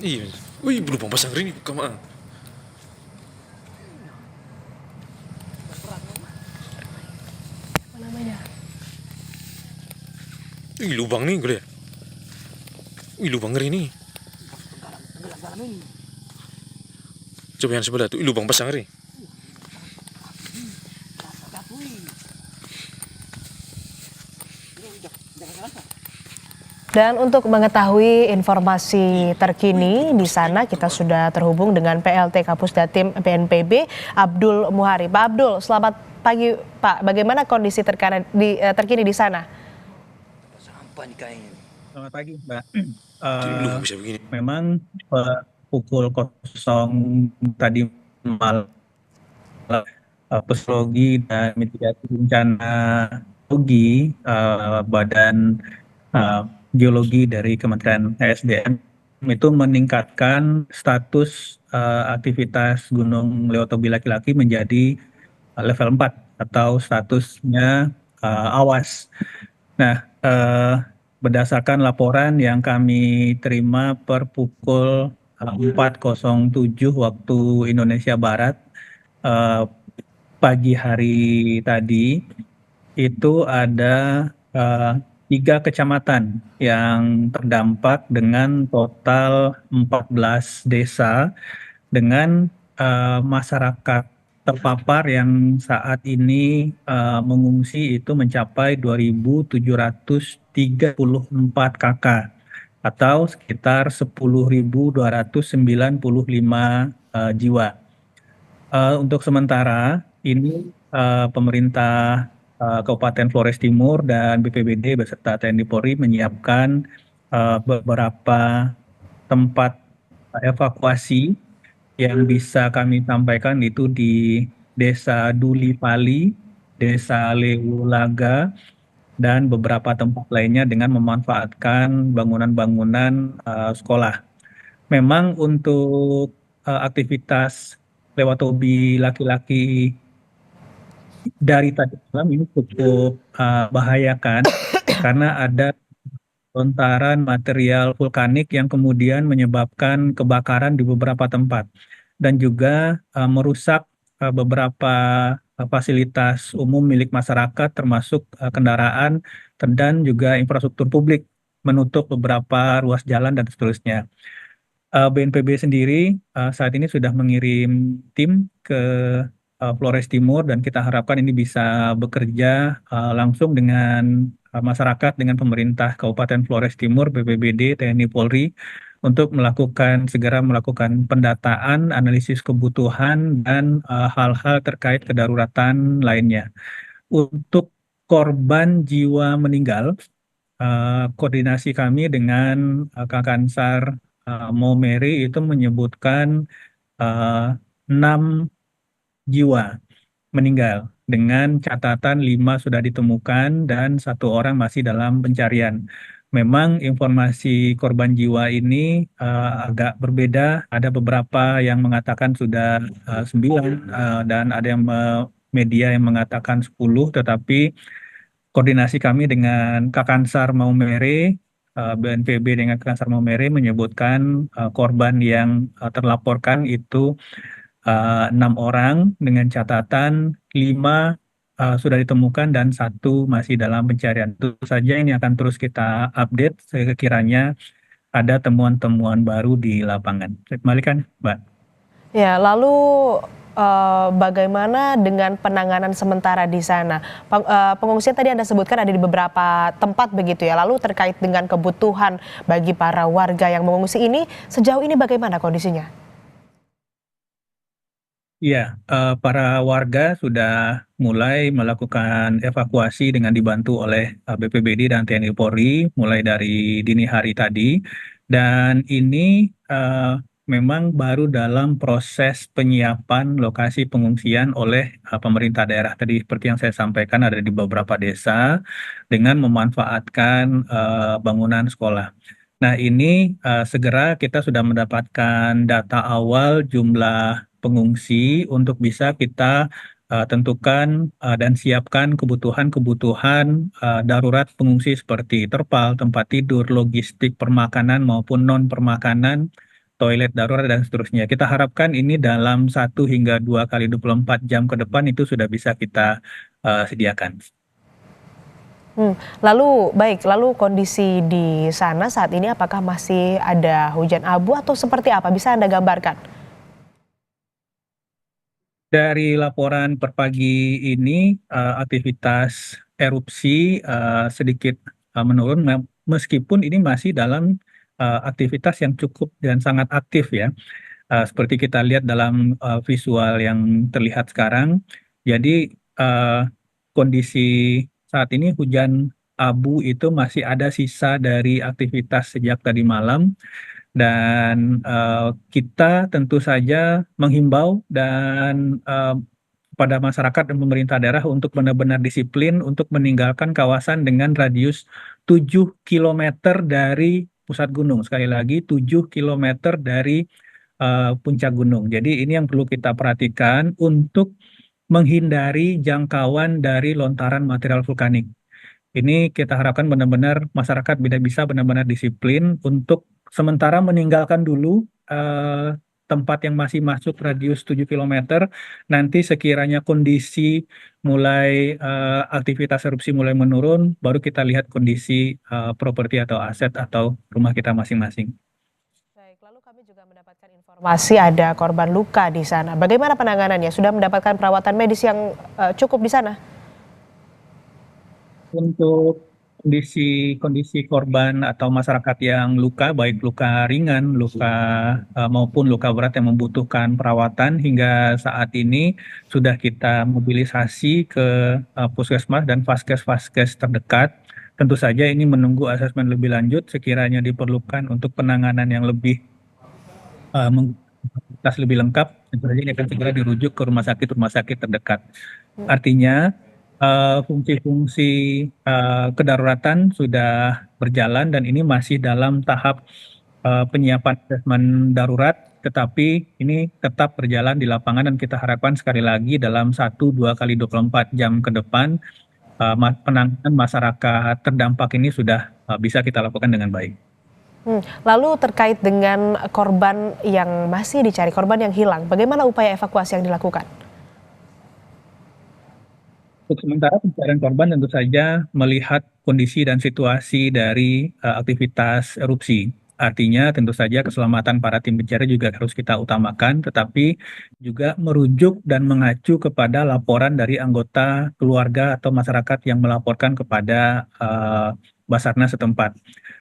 Iya. Wih, belum pasang ring kama. Apa namanya? Wih, lubang nih gue. Wih, lubang ngeri nih. Coba yang sebelah tuh, lubang pasang ring. Dan untuk mengetahui informasi terkini di sana kita sudah terhubung dengan PLT Kapus Datim BNPB Abdul Muhari. Pak Abdul, selamat pagi Pak. Bagaimana kondisi terkini di sana? Sampah nih kayaknya. Selamat pagi, Mbak. Tuh, Eh, lubang bisa begini. memang pukul 0 tadi malam, Puslogi dan Mitigasi Bencana Geologi, Badan eh, Geologi dari Kementerian ESDM itu meningkatkan status aktivitas Gunung Lewotobi laki-laki menjadi level 4 atau statusnya awas. Nah, berdasarkan laporan yang kami terima per pukul 4.07 waktu Indonesia Barat eh, pagi hari tadi, itu ada eh, 3 kecamatan yang terdampak dengan total 14 desa dengan masyarakat terpapar yang saat ini mengungsi itu mencapai 2.734 kakak atau sekitar 10.295 jiwa. Untuk sementara ini pemerintah Kabupaten Flores Timur dan BPBD beserta TNI Polri menyiapkan beberapa tempat evakuasi yang bisa kami sampaikan itu di Desa Duli Pali, Desa Lewulaga, dan beberapa tempat lainnya dengan memanfaatkan bangunan-bangunan sekolah. Memang untuk aktivitas lewat hobi laki-laki dari tadi malam ini cukup bahayakan karena ada lontaran material vulkanik yang kemudian menyebabkan kebakaran di beberapa tempat dan juga merusak beberapa fasilitas umum milik masyarakat termasuk kendaraan dan juga infrastruktur publik, menutup beberapa ruas jalan dan seterusnya. BNPB sendiri saat ini sudah mengirim tim ke Flores Timur dan kita harapkan ini bisa bekerja langsung dengan masyarakat, dengan pemerintah Kabupaten Flores Timur, BPBD, TNI Polri untuk segera melakukan pendataan, analisis kebutuhan dan hal-hal terkait kedaruratan lainnya. Untuk korban jiwa meninggal, koordinasi kami dengan Kakansar Maumere itu menyebutkan eh, 6 jiwa meninggal dengan catatan 5 sudah ditemukan dan 1 orang masih dalam pencarian. Memang informasi korban jiwa ini agak berbeda. Ada beberapa yang mengatakan sudah 9 dan ada yang media yang mengatakan 10, tetapi koordinasi kami dengan Kakansar Maumere, BNPB dengan Kakansar Maumere menyebutkan korban yang terlaporkan itu 6 orang dengan catatan 5 sudah ditemukan dan 1 masih dalam pencarian. Itu saja ini akan terus kita update sekiranya ada temuan-temuan baru di lapangan. Saya kembalikan, Mbak. Ya, lalu bagaimana dengan penanganan sementara di sana? Pengungsian tadi Anda sebutkan ada di beberapa tempat begitu ya. Lalu terkait dengan kebutuhan bagi para warga yang mengungsi ini, sejauh ini bagaimana kondisinya? Iya, para warga sudah mulai melakukan evakuasi dengan dibantu oleh BPBD dan TNI Polri mulai dari dini hari tadi. Dan ini eh, memang baru dalam proses penyiapan lokasi pengungsian oleh pemerintah daerah. Tadi seperti yang saya sampaikan ada di beberapa desa dengan memanfaatkan bangunan sekolah. Nah, ini segera kita sudah mendapatkan data awal jumlah pengungsi untuk bisa kita tentukan dan siapkan kebutuhan-kebutuhan darurat pengungsi seperti terpal, tempat tidur, logistik permakanan maupun non permakanan toilet darurat dan seterusnya. Kita harapkan ini dalam 1 hingga 2 kali 24 jam ke depan itu sudah bisa kita sediakan. Lalu kondisi di sana saat ini apakah masih ada hujan abu atau seperti apa? Bisa Anda gambarkan? Dari laporan per pagi ini, aktivitas erupsi sedikit menurun, meskipun ini masih dalam aktivitas yang cukup dan sangat aktif ya. Seperti kita lihat dalam visual yang terlihat sekarang. Jadi kondisi saat ini hujan abu itu masih ada sisa dari aktivitas sejak tadi malam. Dan kita tentu saja menghimbau dan kepada masyarakat dan pemerintah daerah untuk benar-benar disiplin untuk meninggalkan kawasan dengan radius 7 kilometer dari pusat gunung. Sekali lagi 7 kilometer dari puncak gunung. Jadi ini yang perlu kita perhatikan untuk menghindari jangkauan dari lontaran material vulkanik. Ini kita harapkan benar-benar masyarakat bisa benar-benar disiplin untuk sementara meninggalkan dulu tempat yang masih masuk radius 7 kilometer. Nanti sekiranya kondisi mulai aktivitas erupsi mulai menurun, baru kita lihat kondisi properti atau aset atau rumah kita masing-masing. Baik, lalu kami juga mendapatkan informasi ada korban luka di sana. Bagaimana penanganannya? Sudah mendapatkan perawatan medis yang cukup di sana? Untuk kondisi korban atau masyarakat yang luka, baik luka ringan, luka maupun luka berat yang membutuhkan perawatan, hingga saat ini sudah kita mobilisasi ke puskesmas dan vaskes-vaskes terdekat. Tentu saja ini menunggu asesmen lebih lanjut sekiranya diperlukan untuk penanganan yang lebih fasilitas lebih lengkap. Tentu saja ini akan segera dirujuk ke rumah sakit terdekat. Artinya fungsi-fungsi kedaruratan sudah berjalan dan ini masih dalam tahap penyiapan asesmen darurat, tetapi ini tetap berjalan di lapangan dan kita harapkan sekali lagi dalam 1-2 kali 24 jam ke depan penanganan masyarakat terdampak ini sudah bisa kita lakukan dengan baik. Lalu terkait dengan korban yang masih dicari, korban yang hilang, bagaimana upaya evakuasi yang dilakukan? Untuk sementara pencarian korban tentu saja melihat kondisi dan situasi dari aktivitas erupsi. Artinya tentu saja keselamatan para tim pencari juga harus kita utamakan, tetapi juga merujuk dan mengacu kepada laporan dari anggota keluarga atau masyarakat yang melaporkan kepada Basarnas setempat.